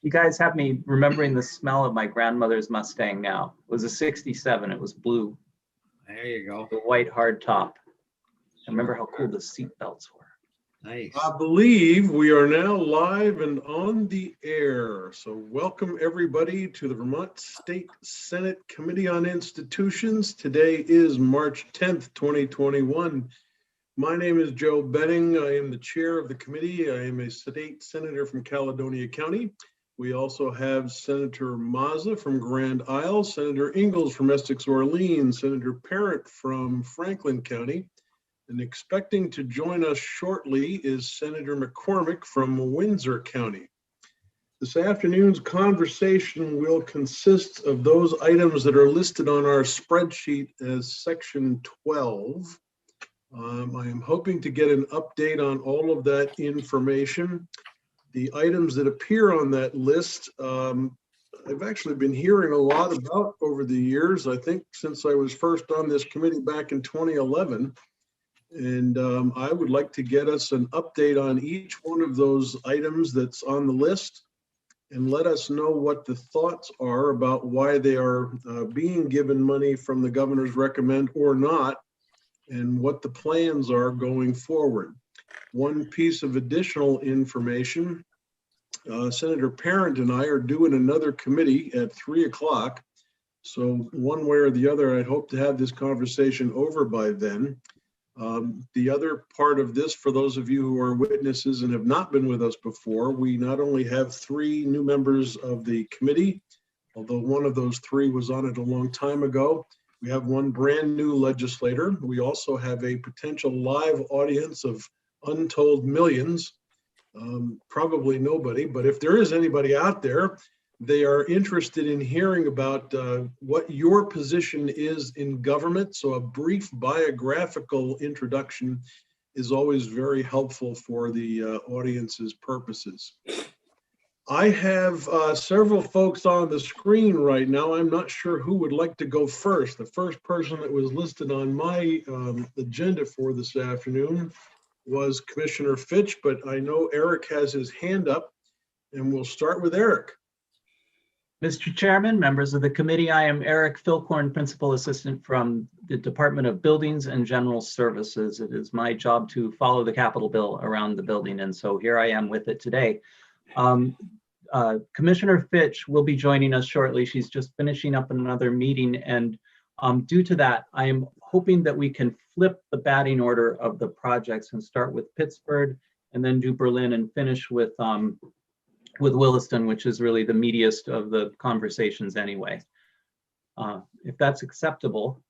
You guys have me remembering the smell of my grandmother's Mustang now. It was a 67, it was blue. There you go. The white hard top. I remember how cool the seat belts were. Nice. I believe we are now live and on the air. So welcome everybody to the Vermont State Senate Committee on Institutions. Today is March 10th, 2021. My name is Joe Benning. I am the chair of the committee. I am a state senator from Caledonia County. We also have Senator Mazza from Grand Isle, Senator Ingalls from Essex Orleans, Senator Parent from Franklin County. And expecting to join us shortly is Senator McCormick from Windsor County. This afternoon's conversation will consist of those items that are listed on our spreadsheet as section 12. I am hoping to get an update on all of that information. The items that appear on that list, I've actually been hearing a lot about over the years, I think since I was first on this committee back in 2011. And I would like to get us an update on each one of those items that's on the list and let us know what the thoughts are about why they are being given money from the governor's recommend or not, and what the plans are going forward. One piece of additional information, Senator Parent and I are doing another committee at 3 o'clock. So one way or the other, I hope to have this conversation over by then. The other part of this, for those of you who are witnesses and have not been with us before, we not only have 3 new members of the committee, although one of those 3 was on it a long time ago. We have one brand new legislator. We also have a potential live audience of untold millions, probably nobody, but if there is anybody out there, they are interested in hearing about what your position is in government. So a brief biographical introduction is always very helpful for the audience's purposes. I have several folks on the screen right now. I'm not sure who would like to go first. The first person that was listed on my agenda for this afternoon was Commissioner Fitch, but I know Eric has his hand up, and we'll start with Eric. Mr. Chairman, members of the committee, I am Eric Philcorn, Principal Assistant from the Department of Buildings and General Services. It is my job to follow the Capitol bill around the building, and so here I am with it today. Commissioner Fitch will be joining us shortly. She's just finishing up another meeting, and due to that, I am hoping that we can flip the batting order of the projects and start with Pittsburgh and then do Berlin and finish with Williston, which is really the meatiest of the conversations anyway. If that's acceptable.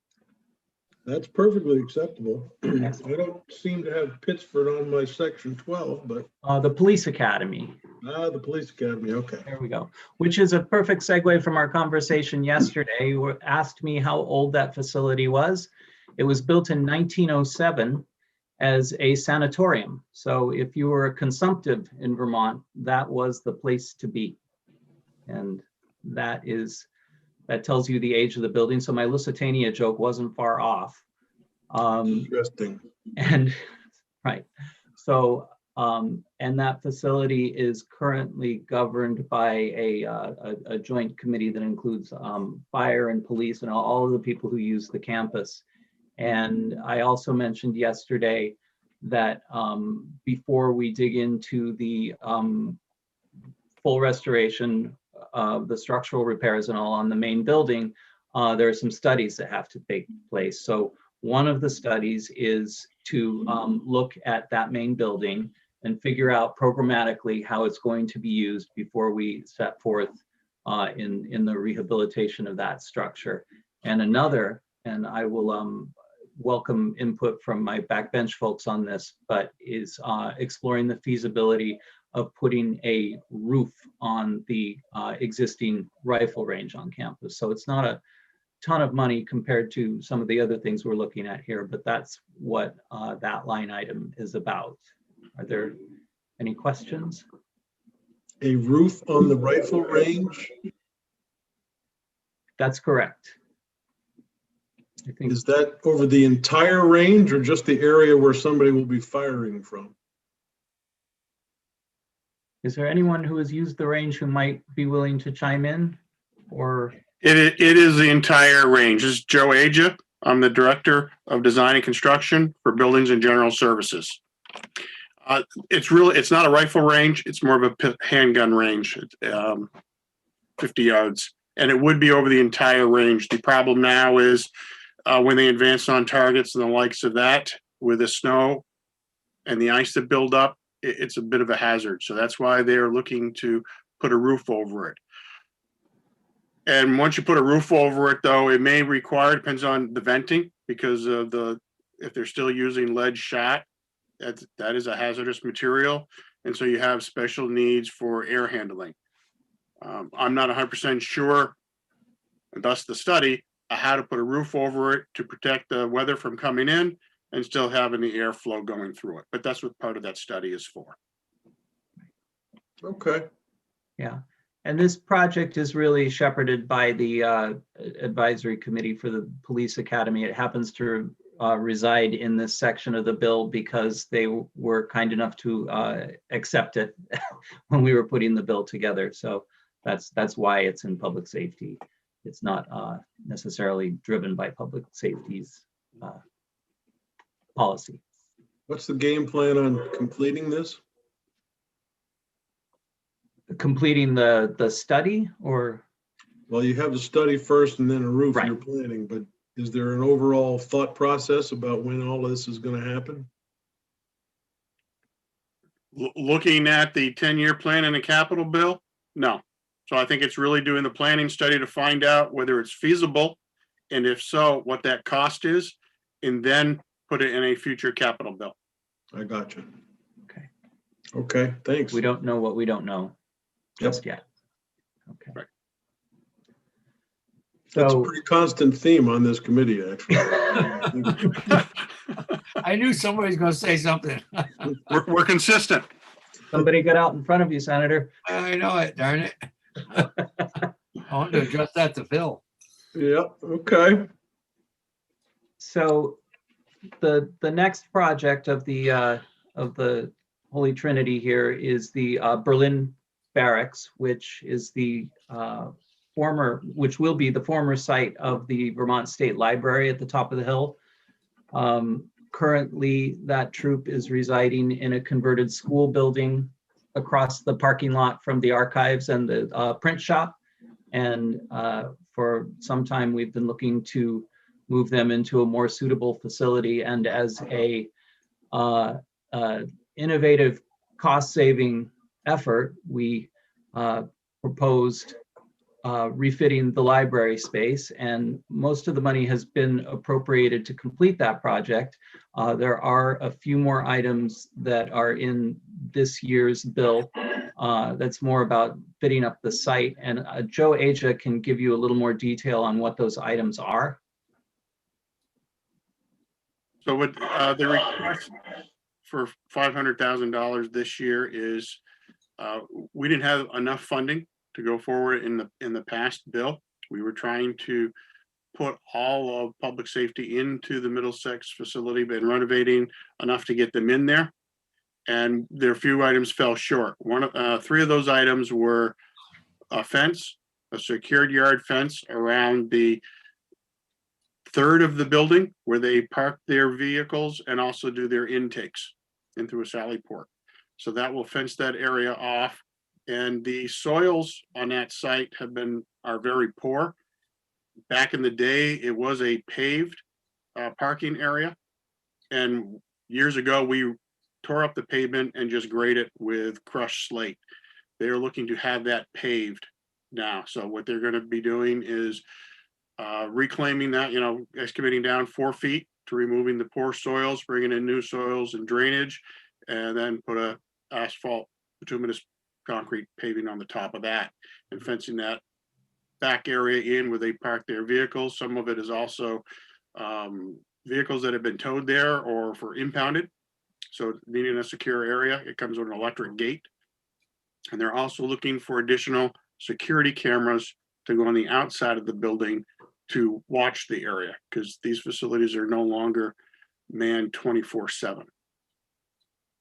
That's perfectly acceptable. Excellent. I don't seem to have Pittsburgh on my section 12, but. The Police Academy. The Police Academy, okay. There we go. Which is a perfect segue from our conversation yesterday. You asked me how old that facility was. It was built in 1907 as a sanatorium. So if you were a consumptive in Vermont, that was the place to be. And that tells you the age of the building. So my Lusitania joke wasn't far off. Interesting. And right. So, and that facility is currently governed by a joint committee that includes fire and police and all of the people who use the campus. And I also mentioned yesterday that before we dig into the full restoration of the structural repairs and all on the main building, there are some studies that have to take place. So one of the studies is to look at that main building and figure out programmatically how it's going to be used before we set forth in the rehabilitation of that structure. And another, and I will welcome input from my backbench folks on this, but is exploring the feasibility of putting a roof on the existing rifle range on campus. So it's not a ton of money compared to some of the other things we're looking at here, but that's what that line item is about. Are there any questions? A roof on the rifle range? That's correct. I think. Is that over the entire range or just the area where somebody will be firing from? Is there anyone who has used the range who might be willing to chime in? Or, It is the entire range. This is Joe Aja. I'm the Director of Design and Construction for Buildings and General Services. It's not a rifle range. It's more of a handgun range, 50 yards. And it would be over the entire range. The problem now is when they advance on targets and the likes of that, with the snow and the ice that build up, it's a bit of a hazard. So that's why they're looking to put a roof over it. And once you put a roof over it, though, it may require, depends on the venting, because of if they're still using lead shot, that is a hazardous material. And so you have special needs for air handling. I'm not 100% sure, and thus the study, how to put a roof over it to protect the weather from coming in and still having the airflow going through it. But that's what part of that study is for. Okay. yeah. And this project is really shepherded by the advisory committee for the police academy. It happens to reside in this section of the bill because they were kind enough to accept it when we were putting the bill together. So that's why it's in public safety. It's not necessarily driven by public safety's policy. What's the game plan on completing this? Completing the study, or? Well, you have the study first and then a roof Right. you're planning, but is there an overall thought process about when all of this is going to happen? Looking at the 10-year plan in the capital bill, no. So I think it's really doing the planning study to find out whether it's feasible, and if so, what that cost is, and then put it in a future capital bill. I got you. Okay. Okay, thanks. We don't know what we don't know just yet. Okay. Right. That's a So pretty constant theme on this committee, actually. I knew somebody's gonna say something. We're consistent. somebody got out in front of you, Senator. I know it, darn it. I wanted to address that to Phil. Yeah, okay. So the next project of the Holy Trinity here is the Berlin Barracks, which is the which will be the former site of the Vermont State Library at the top of the hill. Currently, that troop is residing in a converted school building across the parking lot from the archives and the print shop. And for some time, we've been looking to move them into a more suitable facility. And as a innovative cost-saving effort, we proposed refitting the library space, and most of the money has been appropriated to complete that project. There are a few more items that are in this year's bill that's more about fitting up the site, and Joe Aja can give you a little more detail on what those items are. So what the request for $500,000 this year is, we didn't have enough funding to go forward in the past bill. We were trying to put all of public safety into the Middlesex facility, but renovating enough to get them in there. And there are a few items fell short. Three of those items were a fence, a secured yard fence around the third of the building where they park their vehicles and also do their intakes in through a sally port. So that will fence that area off. And the soils on that site are very poor. Back in the day, it was a paved parking area. And years ago, we tore up the pavement and just graded it with crushed slate. They're looking to have that paved now. So what they're going to be doing is reclaiming that, excavating down 4 feet to removing the poor soils, bringing in new soils and drainage, and then put a asphalt bituminous concrete paving on the top of that and fencing that back area in where they park their vehicles. Some of it is also vehicles that have been towed there or for impounded. So needing a secure area, it comes with an electric gate. And they're also looking for additional security cameras to go on the outside of the building to watch the area, because these facilities are no longer manned 24/7.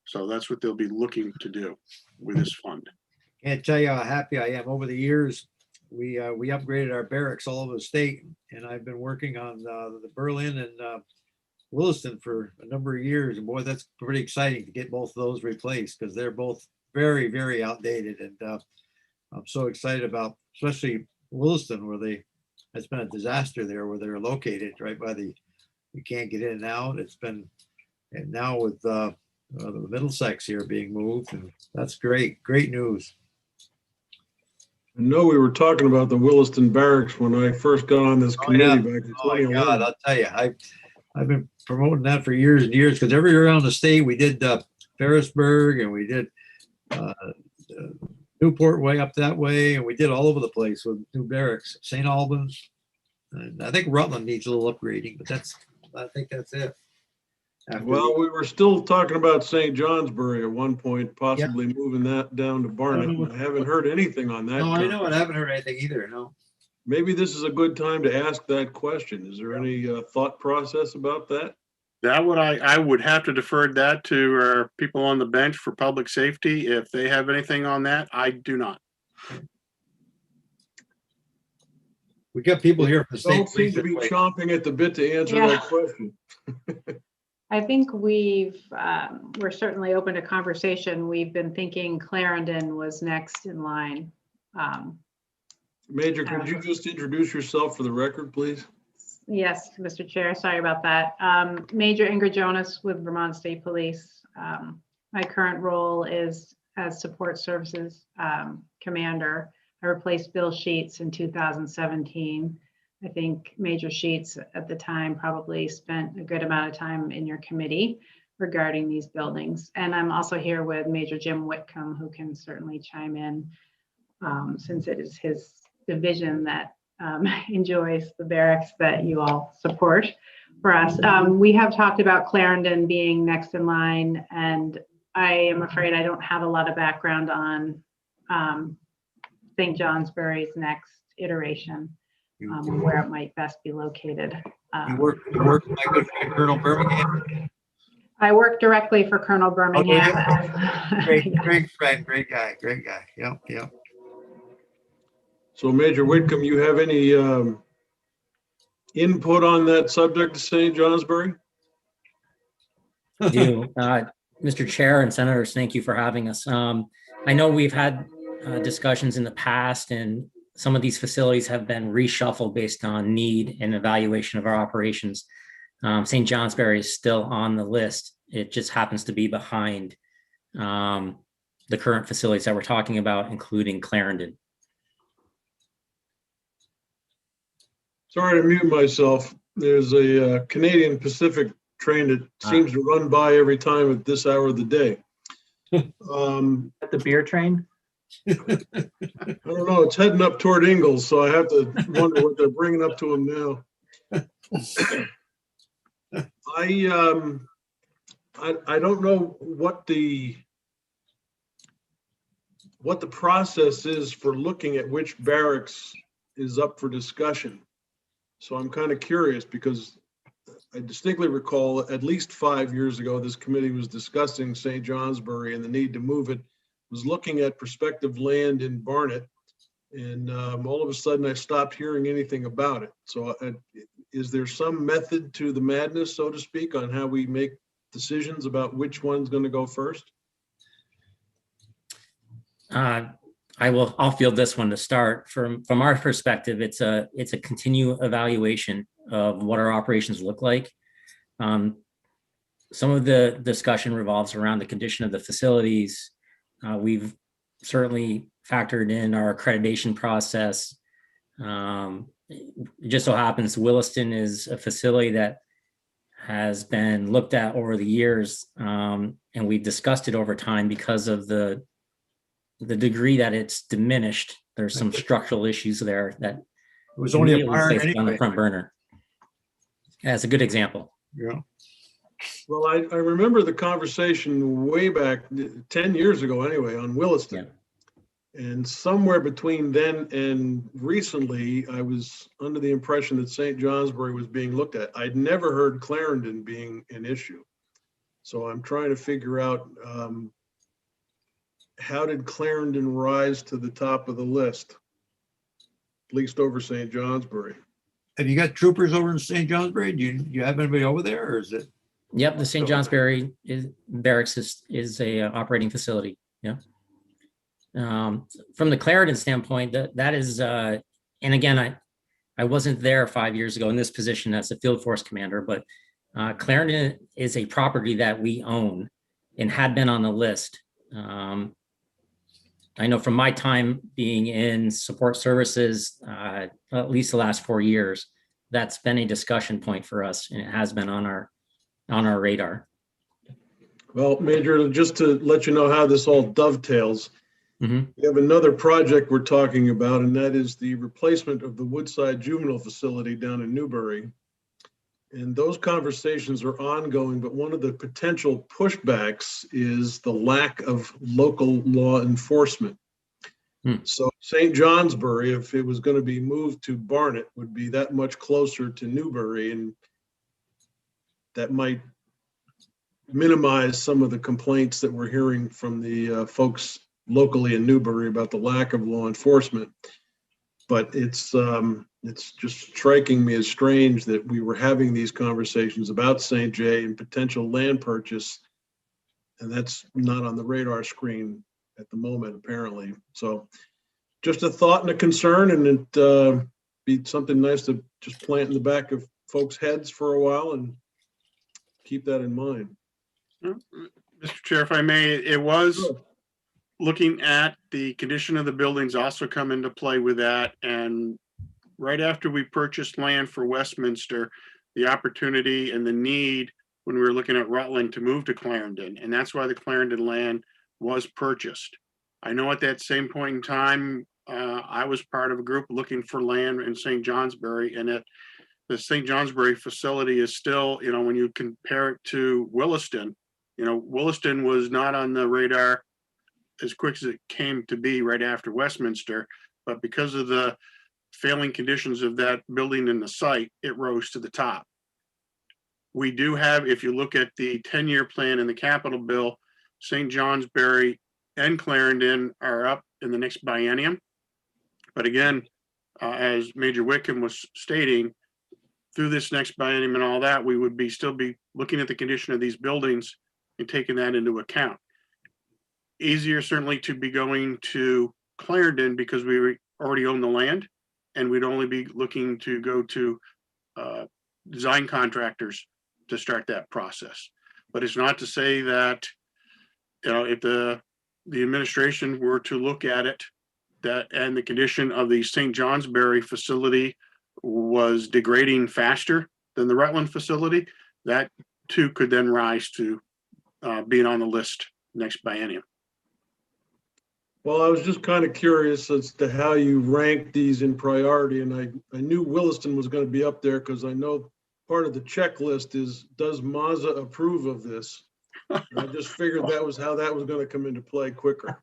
So that's what they'll be looking to do. with this fund. Can't tell you how happy I am. Over the years, we upgraded our barracks all over the state, and I've been working on the Berlin and Williston for a number of years. And boy, that's pretty exciting to get both of those replaced because they're both very, very outdated. And I'm so excited about, especially Williston, where it's been a disaster there where they're located right by you can't get in and out. And now with the Middlesex here being moved, and that's great news. I know we were talking about the Williston Barracks when I first got on this committee back in Oh my God, 2011. I'll tell you, I've been promoting that for years and years because everywhere around the state we did Ferrisburg and we did Newport way up that way, and we did all over the place with new barracks. St. Albans, and I think Rutland needs a little upgrading, but I think that's it. Well, we were still talking about St. Johnsbury at one point, possibly moving that down to Barnet. I haven't heard anything on that. No, I know, and I haven't heard anything either. No. Maybe this is a good time to ask that question. Is there any thought process about that? I would have to defer that to our people on the bench for public safety. If they have anything on that, I do not. We got people here from the state. Don't seem to be chomping at the bit to answer that question. I think we're certainly open to conversation. We've been thinking Clarendon was next in line. Major, could you just introduce yourself for the record, please? Yes, Mr. Chair, sorry about that. Major Ingrid Jonas with Vermont State Police. My current role is as support services commander. I replaced Bill Sheets in 2017. I think Major Sheets at the time probably spent a good amount of time in your committee regarding these buildings. And I'm also here with Major Jim Whitcomb, who can certainly chime in since it is his division that enjoys the barracks that you all support for us. We have talked about Clarendon being next in line, and I am afraid I don't have a lot of background on St. Johnsbury's next iteration. Where it might best be located. You work with my good friend Colonel Birmingham. I work directly for Colonel Birmingham. Great friend, great guy. Yep. So Major Whitcomb, you have any input on that subject to St. Johnsbury? I do. Mr. Chair and Senators, thank you for having us. I know we've had discussions in the past, and some of these facilities have been reshuffled based on need and evaluation of our operations. St. Johnsbury is still on the list. It just happens to be behind the current facilities that we're talking about, including Clarendon. Sorry to mute myself. There's a Canadian Pacific train that seems to run by every time at this hour of the day. At the beer train? I don't know. It's heading up toward Ingalls, so I have to wonder what they're bringing up to him now. I don't know what the process is for looking at which barracks is up for discussion. So I'm kind of curious because I distinctly recall at least 5 years ago, this committee was discussing St. Johnsbury and the need to move it, was looking at prospective land in Barnet, and all of a sudden I stopped hearing anything about it. So is there some method to the madness, so to speak, on how we make decisions about which one's going to go first? I'll field this one to start. From our perspective, it's a continual evaluation of what our operations look like. Some of the discussion revolves around the condition of the facilities. We've certainly factored in our accreditation process. It just so happens Williston is a facility that has been looked at over the years, and we've discussed it over time because of the degree that it's diminished. There's some structural issues there that It was only a immediately barn placed on the anyway. front burner. As a good example. Yeah. Well, I remember the conversation way back 10 years ago anyway on Williston. Yeah. And somewhere between then and recently, I was under the impression that St. Johnsbury was being looked at. I'd never heard Clarendon being an issue. So I'm trying to figure out, how did Clarendon rise to the top of the list? At least over St. Johnsbury. Have you got troopers over in St. Johnsbury? Do you have anybody over there, or is it? Yep, the St. Johnsbury Barracks is a operating facility. Yeah. From the Clarendon standpoint, that is, and again, I wasn't there 5 years ago in this position as a field force commander, but Clarendon is a property that we own and had been on the list. I know from my time being in support services, at least the last 4 years, that's been a discussion point for us, and it has been on our radar. Well, Major, just to let you know how this all dovetails, Mhm. we have another project we're talking about, and that is the replacement of the Woodside Juvenile facility down in Newbury. And those conversations are ongoing, but one of the potential pushbacks is the lack of local law enforcement. So St. Johnsbury, if it was going to be moved to Barnet, would be that much closer to Newbury, and that might minimize some of the complaints that we're hearing from the folks locally in Newbury about the lack of law enforcement. But it's just striking me as strange that we were having these conversations about St. J and potential land purchase, and that's not on the radar screen at the moment, apparently. So just a thought and a concern, and it be something nice to just plant in the back of folks' heads for a while and keep that in mind. Mr. Chair, if I may, it was looking at the condition of the buildings also come into play with that. And right after we purchased land for Westminster, the opportunity and the need when we were looking at Rutland to move to Clarendon. And that's why the Clarendon land was purchased. I know at that same point in time, I was part of a group looking for land in St. Johnsbury, and the St. Johnsbury facility is still, when you compare it to Williston, Williston was not on the radar as quick as it came to be right after Westminster, but because of the failing conditions of that building and the site, it rose to the top. We do have, if you look at the 10-year plan in the capital bill, St. Johnsbury and Clarendon are up in the next biennium. But again, as Major Whitcomb was stating, through this next biennium and all that, we would still be looking at the condition of these buildings and taking that into account. Easier certainly to be going to Clarendon because we already own the land, and we'd only be looking to go to design contractors to start that process. But it's not to say that, if the administration were to look at it, and the condition of the St. Johnsbury facility was degrading faster than the Rutland facility, that too could then rise to being on the list next biennium. Well, I was just kind of curious as to how you rank these in priority, and I knew Williston was going to be up there because I know part of the checklist is, does Mazza approve of this? And I just figured that was how that was going to come into play quicker.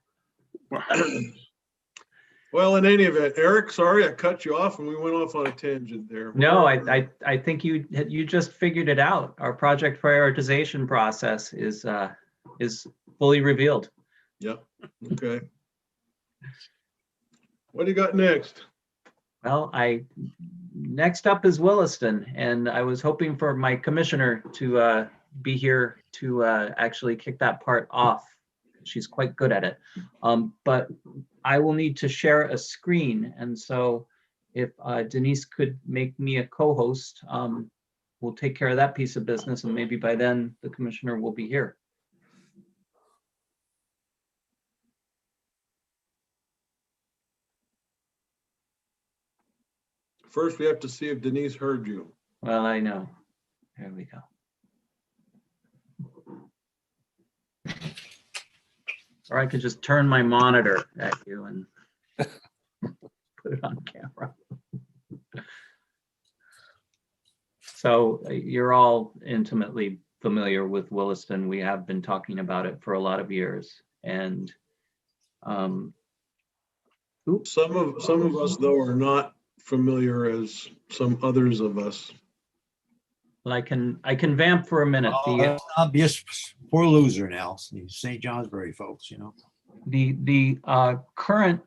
Well, in any event, Eric, sorry I cut you off and we went off on a tangent there. No, I think you just figured it out. Our project prioritization process is fully revealed. Yep. Okay. What do you got next? Well, next up is Williston, and I was hoping for my commissioner to be here to actually kick that part off. She's quite good at it. But I will need to share a screen, and so if Denise could make me a co-host, we'll take care of that piece of business, and maybe by then the commissioner will be here. First, we have to see if Denise heard you. Well, I know. There we go. Or I could just turn my monitor at you and put it on camera. So you're all intimately familiar with Williston. We have been talking about it for a lot of years. And Some of us, though, are not familiar as some others of us. well, I can vamp for a minute. That's obvious. Poor loser now, these St. Johnsbury folks, The current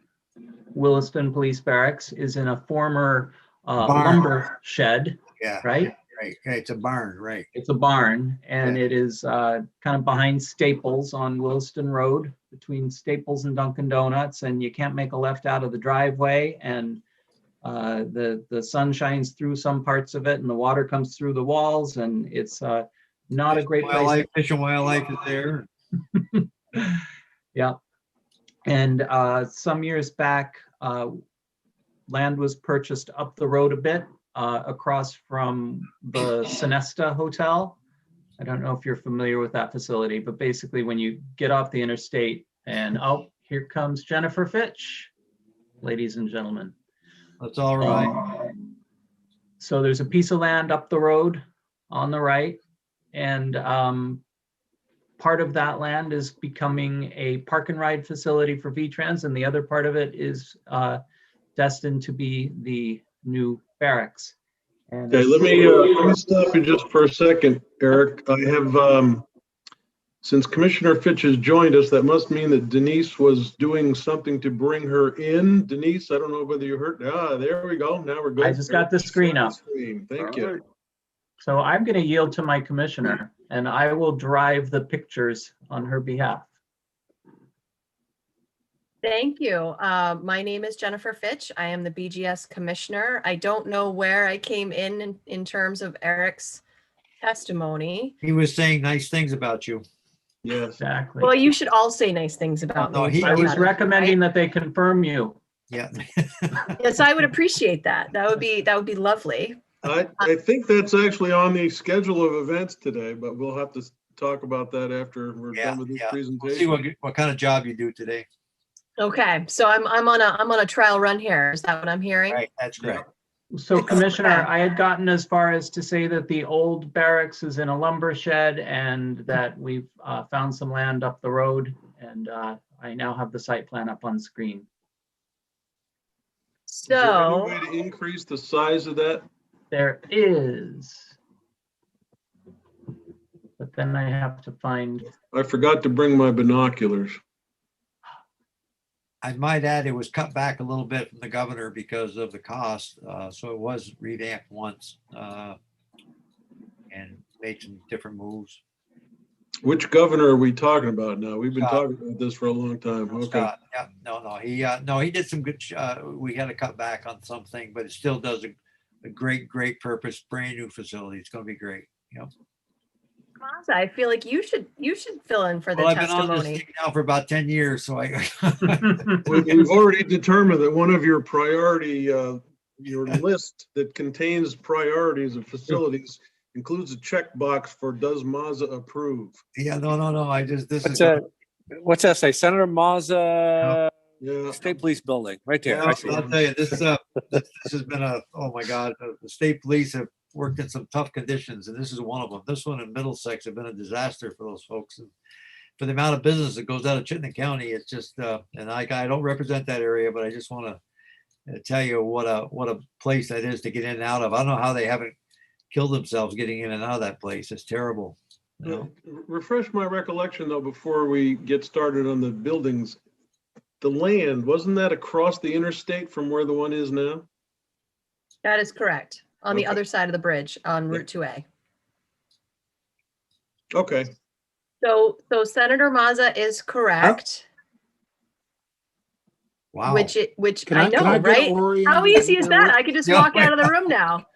Williston Police Barracks is in a former Barn. lumber shed, Yeah. right? Right. Okay, it's a barn, right? It's a barn, and Yeah. it is kind of behind Staples on Williston Road, between Staples and Dunkin' Donuts, and you can't make a left out of the driveway, and the sun shines through some parts of it, and the water comes through the walls, and it's not a great place. Fish and Wildlife is there. Yeah. And some years back, land was purchased up the road a bit, across from the Sonesta Hotel. I don't know if you're familiar with that facility, but basically when you get off the interstate and, oh, here comes Jennifer Fitch, ladies and gentlemen. That's all right. So there's a piece of land up the road on the right, and part of that land is becoming a park and ride facility for V-Trans, and the other part of it is destined to be the new barracks. And Okay, let me stop you just for a second, Eric. I have, since Commissioner Fitch has joined us, that must mean that Denise was doing something to bring her in. Denise, I don't know whether you heard. There we go. Now we're good. I just got the screen up. Thank you. So I'm going to yield to my commissioner, and I will drive the pictures on her behalf. Thank you. My name is Jennifer Fitch. I am the BGS commissioner. I don't know where I came in terms of Eric's testimony. He was saying nice things about you. Yes. Exactly. Well, you should all say nice things about No, me. I was Right? recommending that they confirm you. Yeah. Yes, I would appreciate that. That would be lovely. I think that's actually on the schedule of events today, but we'll have to talk about that after we're done with this We'll see presentation. what kind of job you do today. Okay, so I'm on a trial run here. Is that what I'm hearing? Right, that's correct. So Commissioner, Okay. I had gotten as far as to say that the old barracks is in a lumber shed and that we've found some land up the road, and I now have the site plan up on screen. Is there So, any way to increase the size of that? There is. But then I have to find, I forgot to bring my binoculars. I might add, it was cut back a little bit from the governor because of the cost. So it was revamped once and made some different moves. Which governor are we talking about now? We've been Scott. talking about this for a long time. Okay. Scott, yeah, no, he did some good, we had to cut back on something, but it still does a great purpose, brand new facility. It's gonna be great, you know. Mazza, I feel like you should fill in for the Well, I've been on this testimony. thing now for about 10 years, so I, We've already determined that one of your priority, your list that contains priorities of facilities includes a checkbox for does Mazza approve? yeah, no, I just, this is. What's that say? Senator Mazza Yeah. State Police Building, right there. Yeah, I see I'll it. tell you, this has been oh my God, the state police have worked in some tough conditions, and this is one of them. This one in Middlesex have been a disaster for those folks. And for the amount of business that goes out of Chittenden County, it's just, and I don't represent that area, but I just want to tell you what a place that is to get in and out of. I don't know how they haven't killed themselves getting in and out of that place. It's terrible. You know? Refresh my recollection though, before we get started on the buildings. The land, wasn't that across the interstate from where the one is now? That is correct. On the Okay. other side of the bridge on Route 2A. Okay. So Senator Mazza is correct, Wow. which Can I know, can I get right? oriented How easy is here? that? I could just Yeah. walk out of the room now.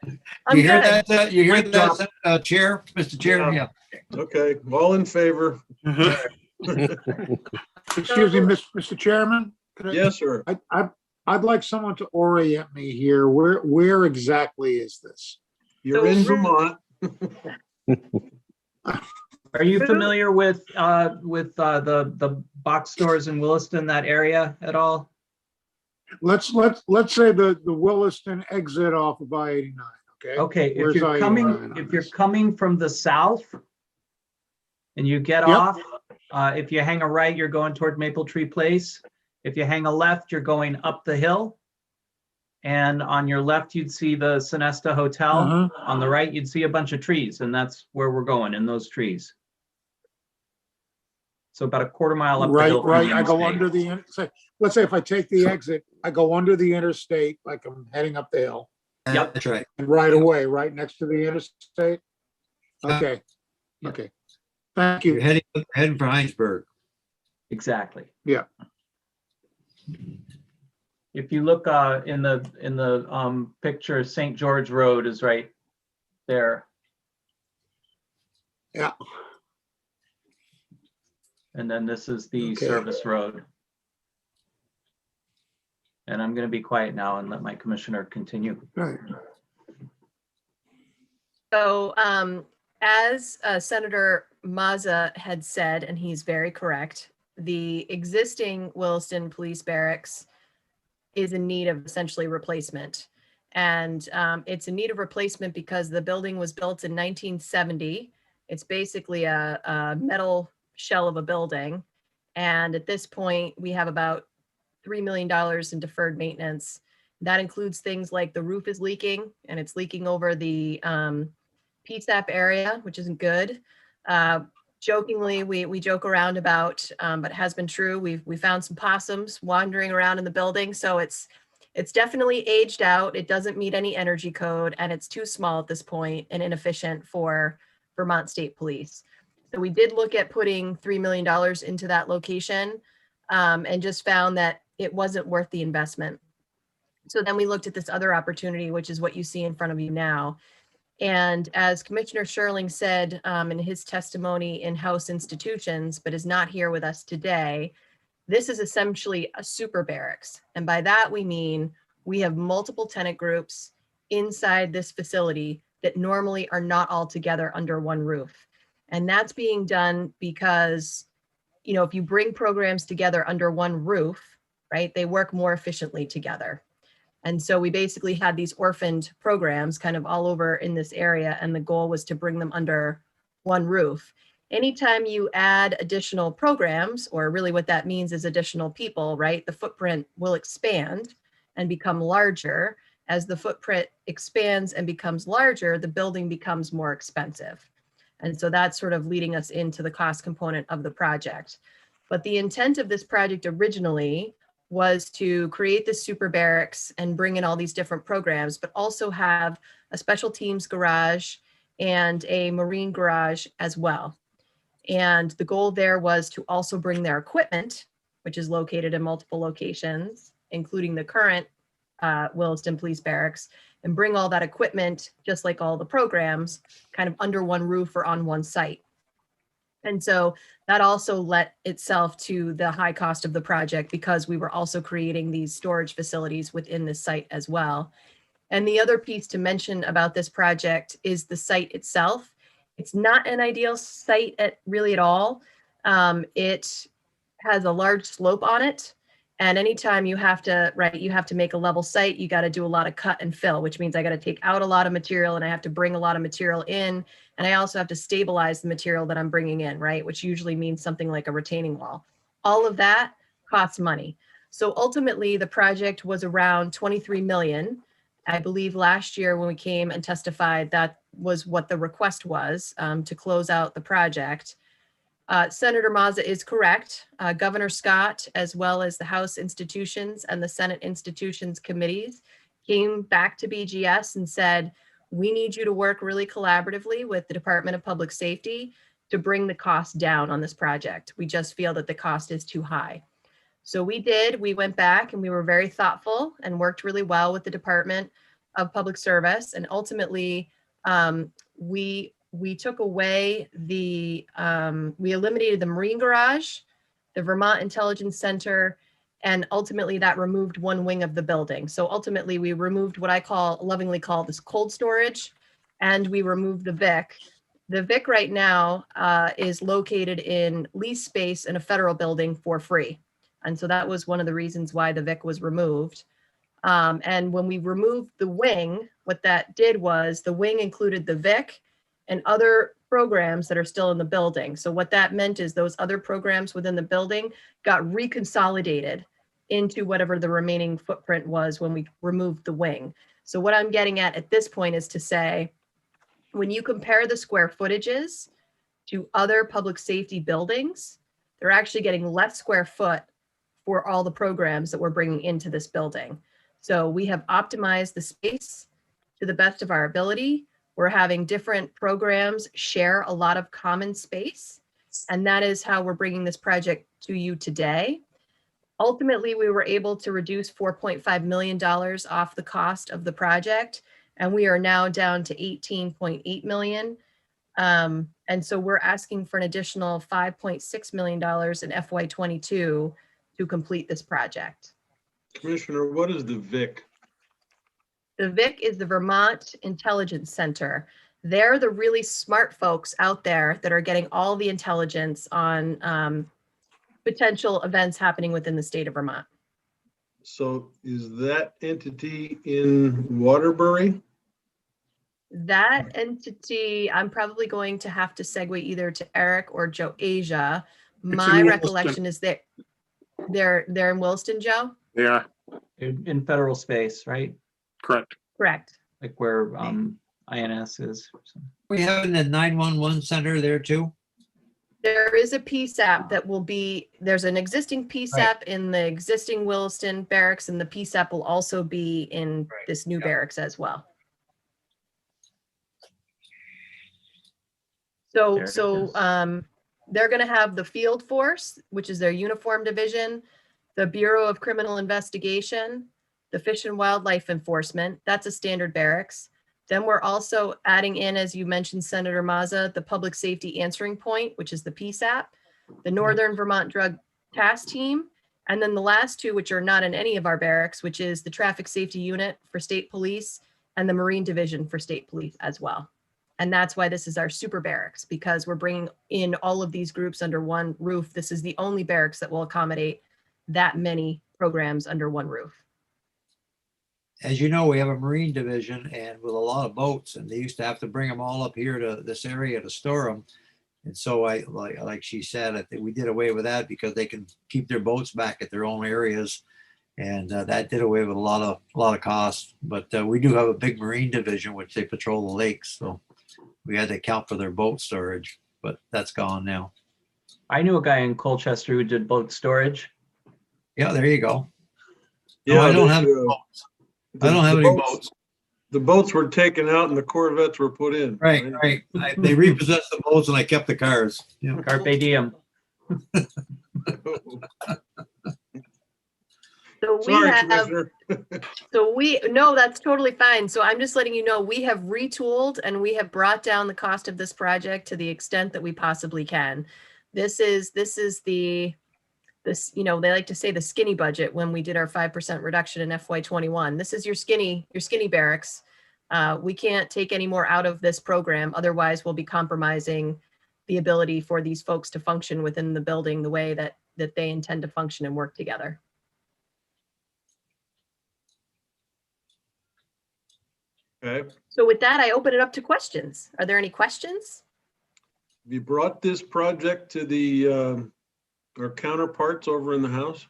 I'm You hear good. that? You hear Great job. that, Chair, Mr. Chair? Yeah. Okay, all in favor? Excuse me, Mr. Chairman? Could I- Yes, sir. I'd like someone to orient me here. Where exactly is this? You're in Vermont. are you familiar with the box stores in Williston, that area at all? Let's say the Williston exit off of I-89, okay? Okay, if Where's you're I-89 coming, on if you're this? coming from the south and you get Yep. off, if you hang a right, you're going toward Maple Tree Place. If you hang a left, you're going up the hill. And on your left, you'd see the Sonesta Hotel. Uh-huh. On the right, you'd see a bunch of trees, and that's where we're going, in those trees. So about a quarter mile up the Right, hill. from right. the I go interstate. under let's say if I take the exit, I go under the interstate, like I'm heading up the hill. Yep. That's right. And right away, right next to the interstate? Okay, Yeah. okay. Thank You're you. heading for Heinsberg. Exactly. Yeah. If you look in the picture, St. George Road is right there. Yeah. And then this is the Okay. service road. And I'm going to be quiet now and let my commissioner continue. Right. So as Senator Mazza had said, and he's very correct, the existing Williston Police Barracks is in need of essentially replacement. And it's in need of replacement because the building was built in 1970. It's basically a metal shell of a building. And at this point, we have about $3 million in deferred maintenance. That includes things like the roof is leaking and it's leaking over the PSAP area, which isn't good. Jokingly, we joke around about, but it has been true. We found some possums wandering around in the building. So it's definitely aged out. It doesn't meet any energy code and it's too small at this point and inefficient for Vermont State Police. So we did look at putting $3 million into that location and just found that it wasn't worth the investment. So then we looked at this other opportunity, which is what you see in front of you now. And as Commissioner Sherling said in his testimony in House Institutions, but is not here with us today, this is essentially a super barracks. And by that, we mean we have multiple tenant groups inside this facility that normally are not all together under one roof. And that's being done because, you know, if you bring programs together under one roof, right, they work more efficiently together. And so we basically had these orphaned programs kind of all over in this area. And the goal was to bring them under one roof. Anytime you add additional programs, or really what that means is additional people, right, the footprint will expand and become larger. As the footprint expands and becomes larger, the building becomes more expensive. And so that's sort of leading us into the cost component of the project. But the intent of this project originally was to create this super barracks and bring in all these different programs, but also have a special teams garage and a marine garage as well. And the goal there was to also bring their equipment, which is located in multiple locations, including the current Williston Police Barracks, and bring all that equipment, just like all the programs, kind of under one roof or on one site. And so that also led itself to the high cost of the project because we were also creating these storage facilities within this site as well. And the other piece to mention about this project is the site itself. It's not an ideal site really at all. It has a large slope on it. And anytime you have to, right, you have to make a level site, you got to do a lot of cut and fill, which means I got to take out a lot of material and I have to bring a lot of material in. And I also have to stabilize the material that I'm bringing in, right, which usually means something like a retaining wall. All of that costs money. So ultimately, the project was around 23 million. I believe last year when we came and testified, that was what the request was to close out the project. Senator Mazza is correct. Governor Scott, as well as the House Institutions and the Senate Institutions committees, came back to BGS and said, we need you to work really collaboratively with the Department of Public Safety to bring the cost down on this project. We just feel that the cost is too high. So we did. We went back and we were very thoughtful and worked really well with the Department of Public Service. And ultimately, we took away we eliminated the Marine Garage, the Vermont Intelligence Center, and ultimately that removed one wing of the building. So ultimately we removed what I lovingly call this cold storage, and we removed the VIC. The VIC right now is located in lease space in a federal building for free. And so that was one of the reasons why the VIC was removed. And when we removed the wing, what that did was the wing included the VIC and other programs that are still in the building. So what that meant is those other programs within the building got reconsolidated into whatever the remaining footprint was when we removed the wing. So what I'm getting at this point is to say, when you compare the square footages to other public safety buildings, They're actually getting less square foot for all the programs that we're bringing into this building. So we have optimized the space to the best of our ability. We're having different programs share a lot of common space, and that is how we're bringing this project to you today. Ultimately, we were able to reduce $4.5 million off the cost of the project, and we are now down to 18.8 million. And so we're asking for an additional $5.6 million in FY22 to complete this project. Commissioner, what is the VIC? The VIC is the Vermont Intelligence Center. They're the really smart folks out there that are getting all the intelligence on potential events happening within the state of Vermont. So is that entity in Waterbury? That entity, I'm probably going to have to segue either to Eric or Joe Asia. My in recollection is that they're in Williston, Joe? Yeah, In federal space, right? correct. Correct. Like where INS is. We have in the 911 center there too. There is a PSAP that will be, there's an existing PSAP in the existing Williston barracks, and the PSAP will also be in this new barracks as well. There it is. They're going to have the field force, which is their uniform division, the Bureau of Criminal Investigation, the Fish and Wildlife Enforcement. That's a standard barracks. Then we're also adding in, as you mentioned, Senator Mazza, the Public Safety Answering Point, which is the PSAP, the Northern Vermont Drug Task Team, and then the last two, which are not in any of our barracks, which is the Traffic Safety Unit for State Police and the Marine Division for State Police as well. And that's why this is our super barracks, because we're bringing in all of these groups under one roof. This is the only barracks that will accommodate that many programs under one roof. As you know, we have a Marine division and with a lot of boats, and they used to have to bring them all up here to this area to store them. And so like she said, I think we did away with that because they can keep their boats back at their own areas. And that did away with a lot of costs. But we do have a big Marine division, which they patrol the lakes. So we had to account for their boat storage, but that's gone now. I knew a guy in Colchester who did boat storage. Yeah, there you go. Yeah, No, I don't have boats. I don't have any boats. The boats were taken out and the Corvettes were put in. Right. They repossessed the boats and I kept the cars. Yeah. Carpe diem. So we Sorry, have, Commissioner. no, that's totally fine. So I'm just letting you know, we have retooled and we have brought down the cost of this project to the extent that we possibly can. This is the, you know, they like to say the skinny budget when we did our 5% reduction in FY21. This is your skinny barracks. We can't take any more out of this program. Otherwise we'll be compromising the ability for these folks to function within the building the way that they intend to function and work together. Okay. So with that, I open it up to questions. Are there any questions? Have you brought this project to the our counterparts over in the House?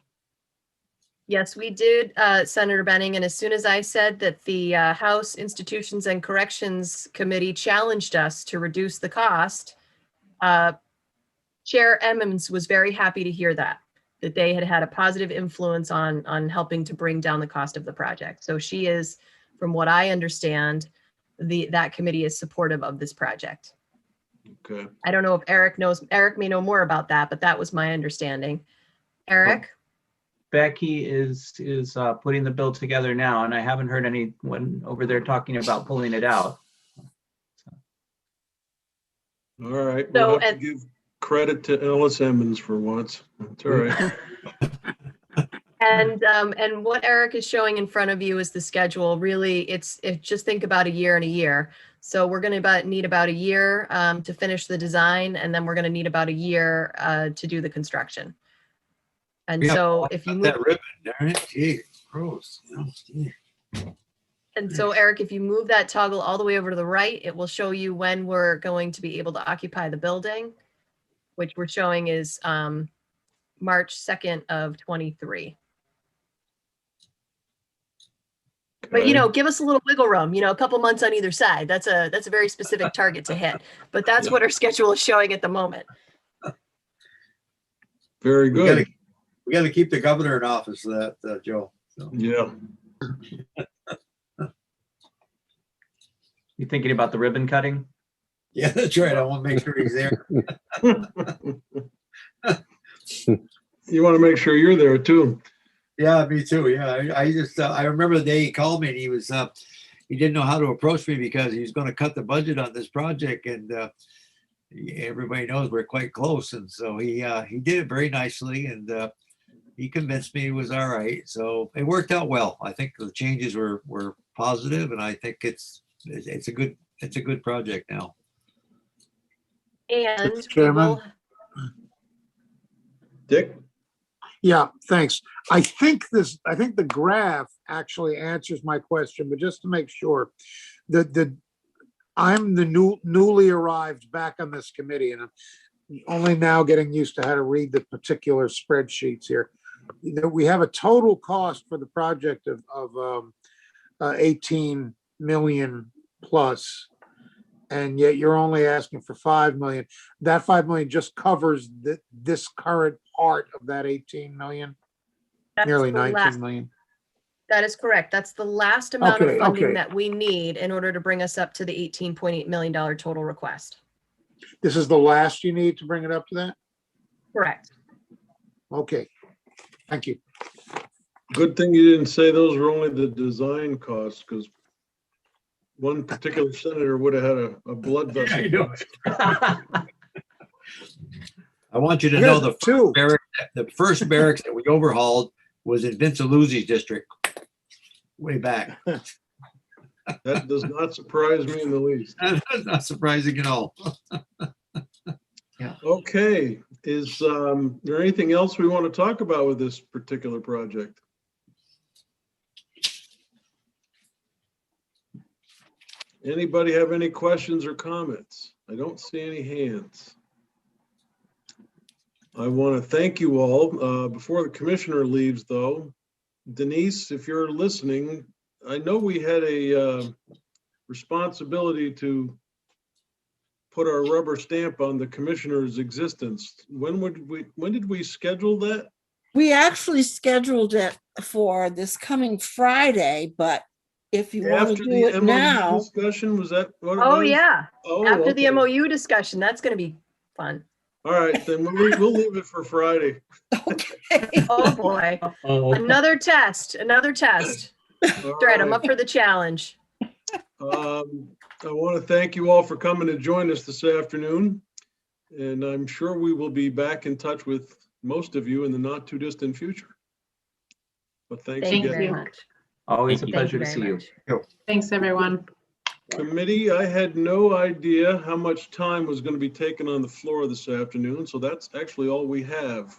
Yes, we did, Senator Benning. And as soon as I said that the House Institutions and Corrections Committee challenged us to reduce the cost, Chair Emmons was very happy to hear that they had had a positive influence on helping to bring down the cost of the project. So she is, from what I understand, that committee is supportive of this project. Okay. I don't know if Eric knows, Eric may know more about that, but that was my understanding. Eric? Becky is putting the bill together now, and I haven't heard anyone over there talking about pulling it out. All right. So, We'll have to give credit to Ellis Emmons for once. That's all right. And what Eric is showing in front of you is the schedule. Really, it's just think about a year and a year. So we're going to need about a year to finish the design, and then we're going to need about a year to do the construction. And so if you move that ribbon, darn it, gee, gross. And so Eric, if you move that toggle all the way over to the right, it will show you when we're going to be able to occupy the building, which we're showing is March 2nd of 23. But, you know, give us a little wiggle room, you know, a couple months on either side. That's a very specific target to hit, but that's what our schedule is showing at the moment. Very We gotta, good. we gotta keep the governor in office for that, Joe. So, Yeah. You thinking about the ribbon cutting? yeah, that's right. I want to make sure he's there. You want to make sure you're there too. Yeah, me too. Yeah, I just, I remember the day he called me and he was, he didn't know how to approach me because he was going to cut the budget on this project, and everybody knows we're quite close. And so he did it very nicely, and he convinced me it was all right. So it worked out well. I think the changes were positive, and I think it's a good project now. And we Chairman? will, Dick? Yeah, thanks. I think the graph actually answers my question, but just to make sure, I'm the newly arrived back on this committee, and I'm only now getting used to how to read the particular spreadsheets here. We have a total cost for the project of 18 million plus, and yet you're only asking for 5 million. That 5 million just covers this current part of that 18 million, that's nearly the 19 last, million. that is correct. That's the last amount of Okay, funding okay. that we need in order to bring us up to the $18.8 million total request. This is the last you need to bring it up to that? Correct. Okay, thank you. Good thing you didn't say those were only the design costs, because one particular senator would have had a blood vessel. I know. I want you to know the first barracks that we overhauled was in Vincaluzzi's district way back. That does not surprise me in the least. That's not surprising at all. Okay, is there anything else we want to talk about with this particular project? Anybody have any questions or comments? I don't see any hands. I want to thank you all. Before the commissioner leaves though, Denise, if you're listening, I know we had a responsibility to put our rubber stamp on the commissioner's existence. When did we schedule that? We actually scheduled it for this coming Friday, but if you want to After do the it MOU now, discussion, was that what it Oh, was? yeah. Oh, After the okay. MOU discussion, that's going to be fun. All right, then we'll leave it for Friday. okay. Oh, boy. Oh, Another test. All That's right. I'm right. up for the challenge. I want to thank you all for coming to join us this afternoon. And I'm sure we will be back in touch with most of you in the not too distant future. But thanks Thank you again. very you. much. always a Thank Thank you pleasure to very see you. much. Thanks, everyone. Committee, I had no idea how much time was going to be taken on the floor this afternoon, so that's actually all we have.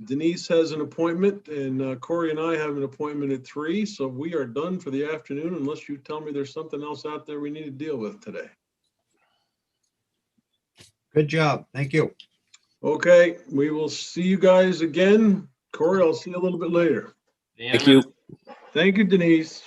Denise has an appointment, and Corey and I have an appointment at 3, so we are done for the afternoon unless you tell me there's something else out there we need to deal with today. Good job. Thank you. Okay, we will see you guys again. Corey, I'll see you a little bit later. Thank you. Thank you, Denise.